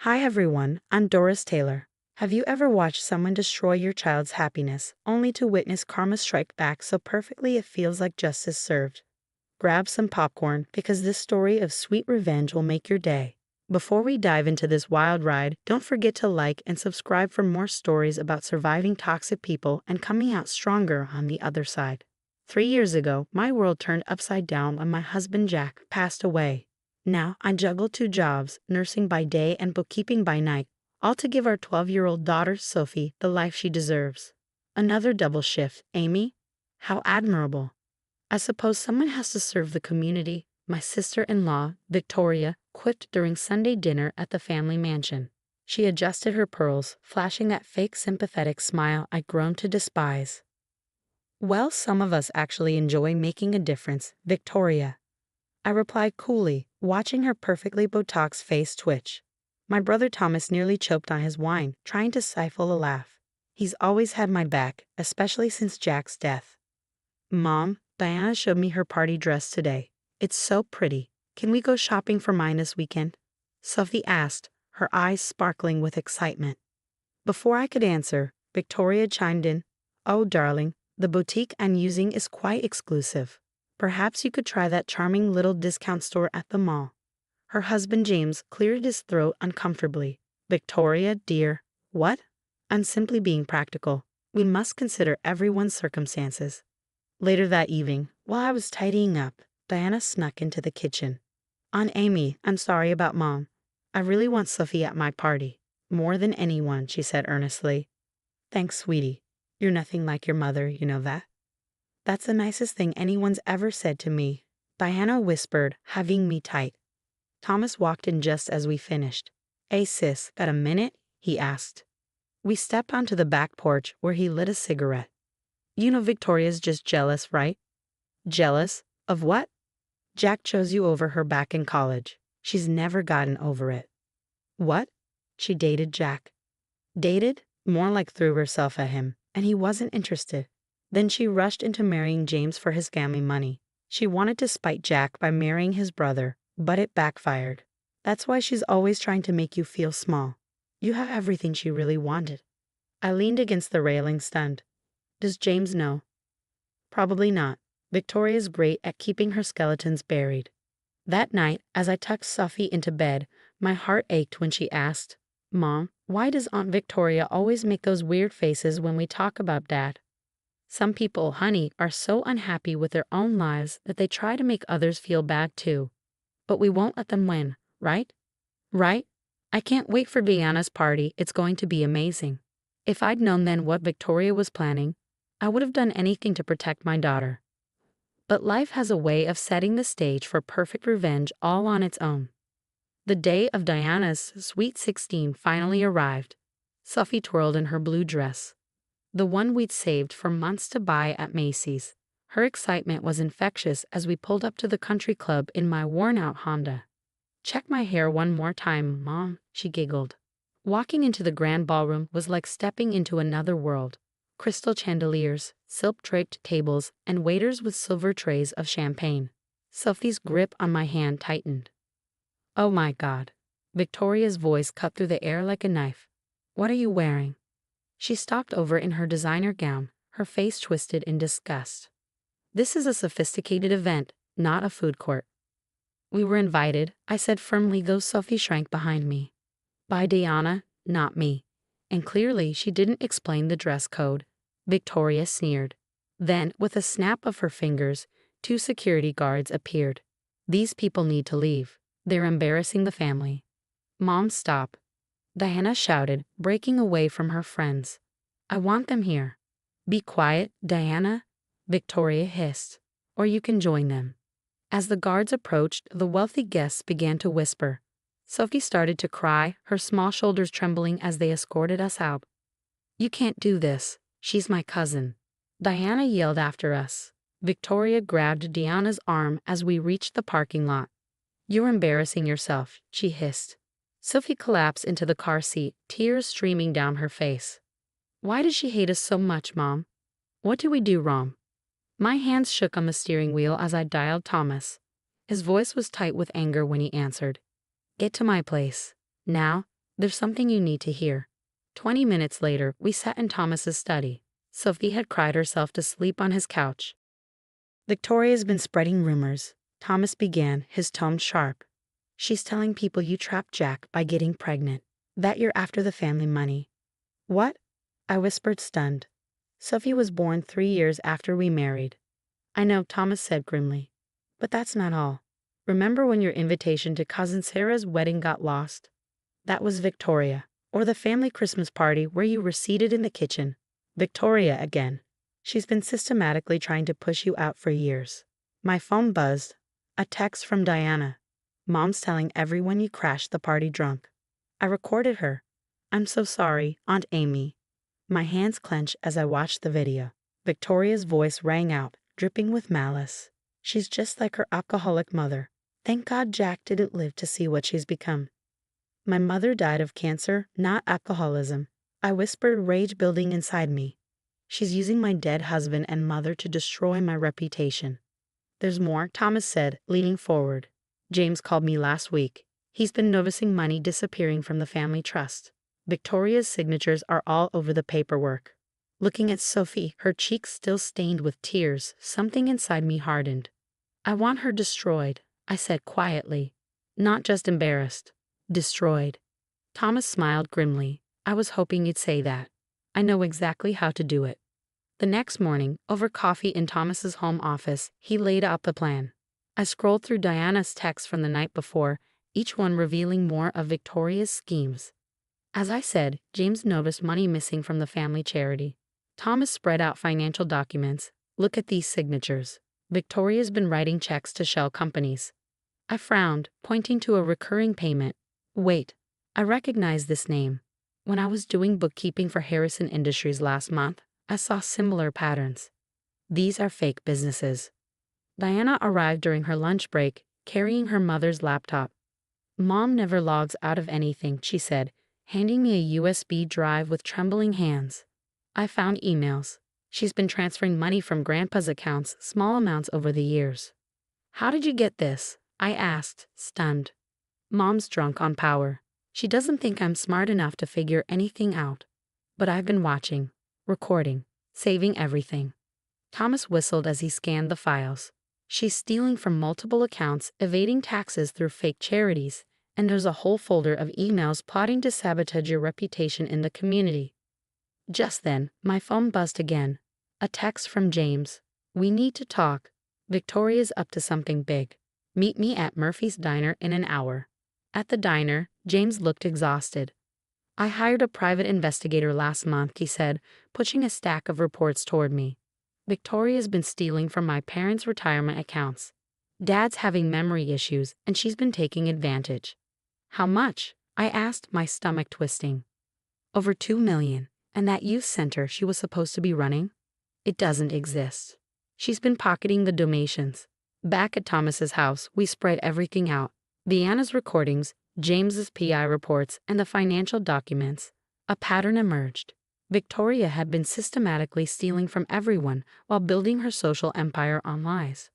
Hi everyone, I'm Doris Taylor. Have you ever watched someone destroy your child's happiness, only to witness karma strike back so perfectly it feels like justice served? Grab some popcorn, because this story of sweet revenge will make your day. Before we dive into this wild ride, don't forget to like and subscribe for more stories about surviving toxic people and coming out stronger on the other side. 3 years ago, my world turned upside down when my husband Jack passed away. Now, I juggle two jobs, nursing by day and bookkeeping by night, all to give our 12-year-old daughter, Sophie, the life she deserves. Another double shift, Amy? How admirable. I suppose someone has to serve the community, my sister-in-law, Victoria, quipped during Sunday dinner at the family mansion. She adjusted her pearls, flashing that fake sympathetic smile I'd grown to despise. Well, some of us actually enjoy making a difference, Victoria. I replied coolly, watching her perfectly Botox face twitch. My brother Thomas nearly choked on his wine, trying to stifle a laugh. He's always had my back, especially since Jack's death. Mom, Diana showed me her party dress today. It's so pretty. Can we go shopping for mine this weekend? Sophie asked, her eyes sparkling with excitement. Before I could answer, Victoria chimed in, "Oh, darling, the boutique I'm using is quite exclusive. Perhaps you could try that charming little discount store at the mall." Her husband James cleared his throat uncomfortably. "Victoria, dear, what?" "I'm simply being practical. We must consider everyone's circumstances." Later that evening, while I was tidying up, Diana snuck into the kitchen. "Aunt Amy, I'm sorry about Mom. I really want Sophie at my party. More than anyone," she said earnestly. "Thanks, sweetie. You're nothing like your mother, you know that." "That's the nicest thing anyone's ever said to me," Diana whispered, hugging me tight. Thomas walked in just as we finished. "Hey sis, got a minute?" he asked. We stepped onto the back porch where he lit a cigarette. "You know Victoria's just jealous, right?" "Jealous? Of what?" "Jack chose you over her back in college. She's never gotten over it." "What? She dated Jack?" "Dated? More like threw herself at him, and he wasn't interested. Then she rushed into marrying James for his family money. She wanted to spite Jack by marrying his brother, but it backfired. That's why she's always trying to make you feel small. You have everything she really wanted." I leaned against the railing, stunned. "Does James know?" "Probably not. Victoria's great at keeping her skeletons buried." That night, as I tucked Sophie into bed, my heart ached when she asked, "Mom, why does Aunt Victoria always make those weird faces when we talk about Dad?" "Some people, honey, are so unhappy with their own lives that they try to make others feel bad too. But we won't let them win, right?" "Right? I can't wait for Diana's party. It's going to be amazing." If I'd known then what Victoria was planning, I would have done anything to protect my daughter. But life has a way of setting the stage for perfect revenge all on its own. The day of Diana's sweet 16 finally arrived. Sophie twirled in her blue dress, the one we'd saved for months to buy at Macy's. Her excitement was infectious as we pulled up to the country club in my worn-out Honda. "Check my hair one more time, Mom," she giggled. Walking into the grand ballroom was like stepping into another world. Crystal chandeliers, silk-draped tables, and waiters with silver trays of champagne. Sophie's grip on my hand tightened. "Oh my God." Victoria's voice cut through the air like a knife. "What are you wearing?" She stalked over in her designer gown, her face twisted in disgust. "This is a sophisticated event, not a food court." "We were invited," I said firmly, though Sophie shrank behind me. "By Diana, not me." And clearly she didn't explain the dress code. Victoria sneered. Then, with a snap of her fingers, 2 security guards appeared. "These people need to leave. They're embarrassing the family." "Mom, stop," Diana shouted, breaking away from her friends. "I want them here." "Be quiet, Diana," Victoria hissed, "or you can join them." As the guards approached, the wealthy guests began to whisper. Sophie started to cry, her small shoulders trembling as they escorted us out. "You can't do this. She's my cousin," Diana yelled after us. Victoria grabbed Diana's arm as we reached the parking lot. "You're embarrassing yourself," she hissed. Sophie collapsed into the car seat, tears streaming down her face. "Why does she hate us so much, Mom? What did we do wrong?" My hands shook on the steering wheel as I dialed Thomas. His voice was tight with anger when he answered. "Get to my place. Now, There's something you need to hear. 20 minutes later, we sat in Thomas's study. Sophie had cried herself to sleep on his couch. Victoria's been spreading rumors. Thomas began, his tone sharp. She's telling people you trapped Jack by getting pregnant, that you're after the family money. What? I whispered, stunned. Sophie was born 3 years after we married. I know, Thomas said grimly. But that's not all. Remember when your invitation to Cousin Sarah's wedding got lost? That was Victoria. Or the family Christmas party where you were seated in the kitchen. Victoria again. She's been systematically trying to push you out for years. My phone buzzed. A text from Diana. Mom's telling everyone you crashed the party drunk. I recorded her. I'm so sorry, Aunt Amy. My hands clenched as I watched the video. Victoria's voice rang out, dripping with malice. She's just like her alcoholic mother. Thank God Jack didn't live to see what she's become. My mother died of cancer, not alcoholism. I whispered, rage building inside me. She's using my dead husband and mother to destroy my reputation. There's more, Thomas said, leaning forward. James called me last week. He's been noticing money disappearing from the family trust. Victoria's signatures are all over the paperwork. Looking at Sophie, her cheeks still stained with tears, something inside me hardened. I want her destroyed, I said quietly. Not just embarrassed. Destroyed. Thomas smiled grimly. I was hoping you'd say that. I know exactly how to do it. The next morning, over coffee in Thomas's home office, he laid out the plan. I scrolled through Diana's texts from the night before, each one revealing more of Victoria's schemes. As I said, James noticed money missing from the family charity. Thomas spread out financial documents. Look at these signatures. Victoria's been writing checks to shell companies. I frowned, pointing to a recurring payment. Wait, I recognize this name. When I was doing bookkeeping for Harrison Industries last month, I saw similar patterns. These are fake businesses. Diana arrived during her lunch break, carrying her mother's laptop. Mom never logs out of anything, she said, handing me a USB drive with trembling hands. I found emails. She's been transferring money from Grandpa's accounts, small amounts over the years. How did you get this? I asked, stunned. Mom's drunk on power. She doesn't think I'm smart enough to figure anything out. But I've been watching, recording, saving everything. Thomas whistled as he scanned the files. She's stealing from multiple accounts, evading taxes through fake charities, and there's a whole folder of emails plotting to sabotage your reputation in the community. Just then, my phone buzzed again. A text from James. We need to talk. Victoria's up to something big. Meet me at Murphy's Diner in an hour. At the diner, James looked exhausted. I hired a private investigator last month, he said, pushing a stack of reports toward me. Victoria's been stealing from my parents' retirement accounts. Dad's having memory issues, and she's been taking advantage. How much? I asked, my stomach twisting. Over $2 million. And that youth center she was supposed to be running? It doesn't exist. She's been pocketing the donations. Back at Thomas's house, we spread everything out. Deanna's recordings, James's PI reports, and the financial documents. A pattern emerged. Victoria had been systematically stealing from everyone while building her social empire on lies.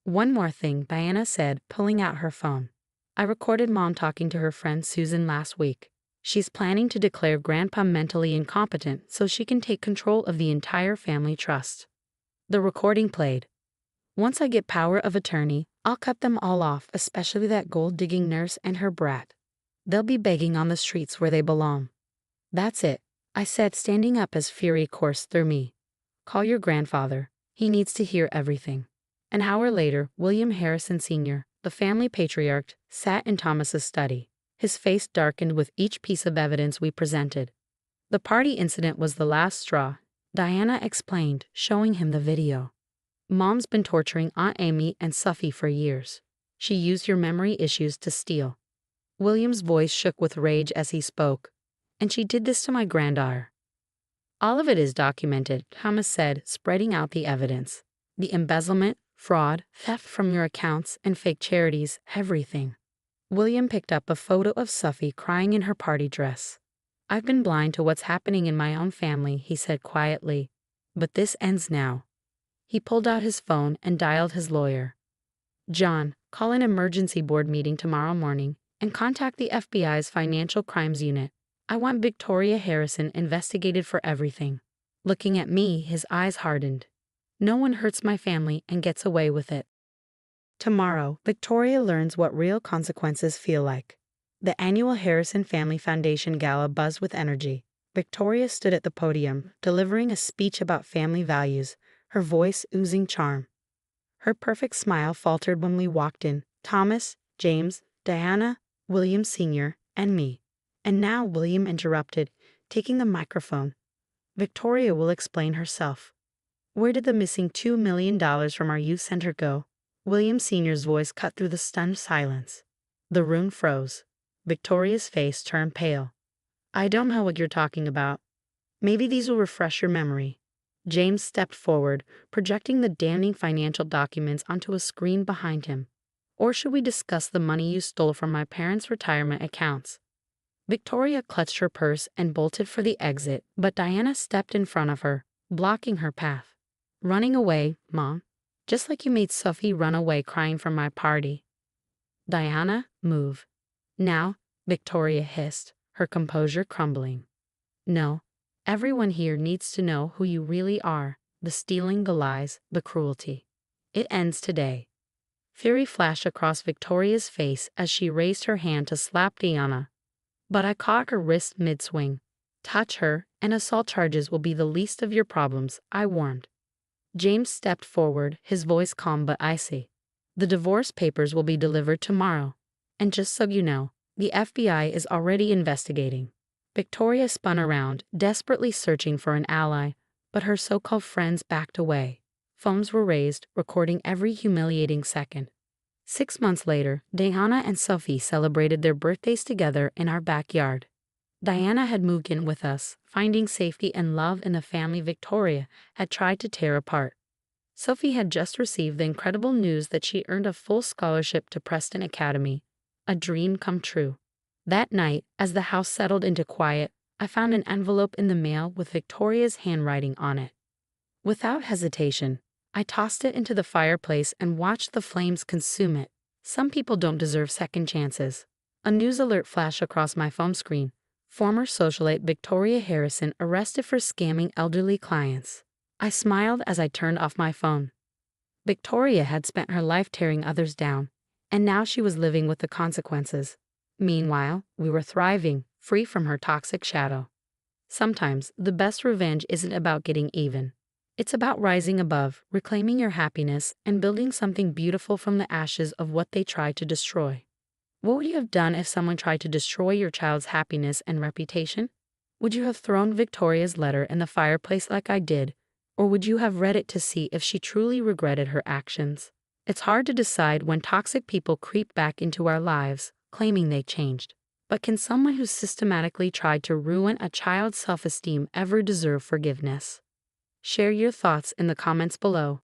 One more thing, Diana said, pulling out her phone. I recorded Mom talking to her friend Susan last week. She's planning to declare Grandpa mentally incompetent so she can take control of the entire family trust. The recording played. Once I get power of attorney, I'll cut them all off, especially that gold-digging nurse and her brat. They'll be begging on the streets where they belong. That's it, I said, standing up as fury coursed through me. Call your grandfather. He needs to hear everything. An hour later, William Harrison Sr., the family patriarch, sat in Thomas's study. His face darkened with each piece of evidence we presented. The party incident was the last straw, Diana explained, showing him the video. Mom's been torturing Aunt Amy and Sophie for years. She used your memory issues to steal. William's voice shook with rage as he spoke. And she did this to my granddaughter. All of it is documented, Thomas said, spreading out the evidence. The embezzlement, fraud, theft from your accounts, and fake charities, everything. William picked up a photo of Sophie crying in her party dress. I've been blind to what's happening in my own family, he said quietly. But this ends now. He pulled out his phone and dialed his lawyer. John, call an emergency board meeting tomorrow morning. and contact the FBI's Financial Crimes Unit. I want Victoria Harrison investigated for everything." Looking at me, his eyes hardened. "No one hurts my family and gets away with it." Tomorrow, Victoria learns what real consequences feel like. The annual Harrison Family Foundation Gala buzzed with energy. Victoria stood at the podium, delivering a speech about family values, her voice oozing charm. Her perfect smile faltered when we walked in: Thomas, James, Diana, William Sr., and me. And now William interrupted, taking the microphone. "Victoria will explain herself. Where did the missing $2 million from our youth center go?" William Sr.'s voice cut through the stunned silence. The room froze. Victoria's face turned pale. "I don't know what you're talking about. Maybe these will refresh your memory." James stepped forward, projecting the damning financial documents onto a screen behind him. "Or should we discuss the money you stole from my parents' retirement accounts?" Victoria clutched her purse and bolted for the exit, but Diana stepped in front of her, blocking her path. "Running away, Mom? Just like you made Sophie run away crying from my party." "Diana, move." "Now," Victoria hissed, her composure crumbling. "No. Everyone here needs to know who you really are, the stealing, the lies, the cruelty. It ends today." Fury flashed across Victoria's face as she raised her hand to slap Diana. But I caught her wrist mid-swing. "Touch her, and assault charges will be the least of your problems," I warned. James stepped forward, his voice calm but icy. "The divorce papers will be delivered tomorrow. And just so you know, the FBI is already investigating." Victoria spun around, desperately searching for an ally, but her so-called friends backed away. Phones were raised, recording every humiliating second. 6 months later, Diana and Sophie celebrated their birthdays together in our backyard. Diana had moved in with us, finding safety and love in the family Victoria had tried to tear apart. Sophie had just received the incredible news that she earned a full scholarship to Preston Academy, a dream come true. That night, as the house settled into quiet, I found an envelope in the mail with Victoria's handwriting on it. Without hesitation, I tossed it into the fireplace and watched the flames consume it. Some people don't deserve second chances. A news alert flashed across my phone screen. Former socialite Victoria Harrison arrested for scamming elderly clients. I smiled as I turned off my phone. Victoria had spent her life tearing others down, and now she was living with the consequences. Meanwhile, we were thriving, free from her toxic shadow. Sometimes, the best revenge isn't about getting even. It's about rising above, reclaiming your happiness, and building something beautiful from the ashes of what they tried to destroy. What would you have done if someone tried to destroy your child's happiness and reputation? Would you have thrown Victoria's letter in the fireplace like I did, or would you have read it to see if she truly regretted her actions? It's hard to decide when toxic people creep back into our lives, claiming they changed. But can someone who systematically tried to ruin a child's self-esteem ever deserve forgiveness? Share your thoughts in the comments below.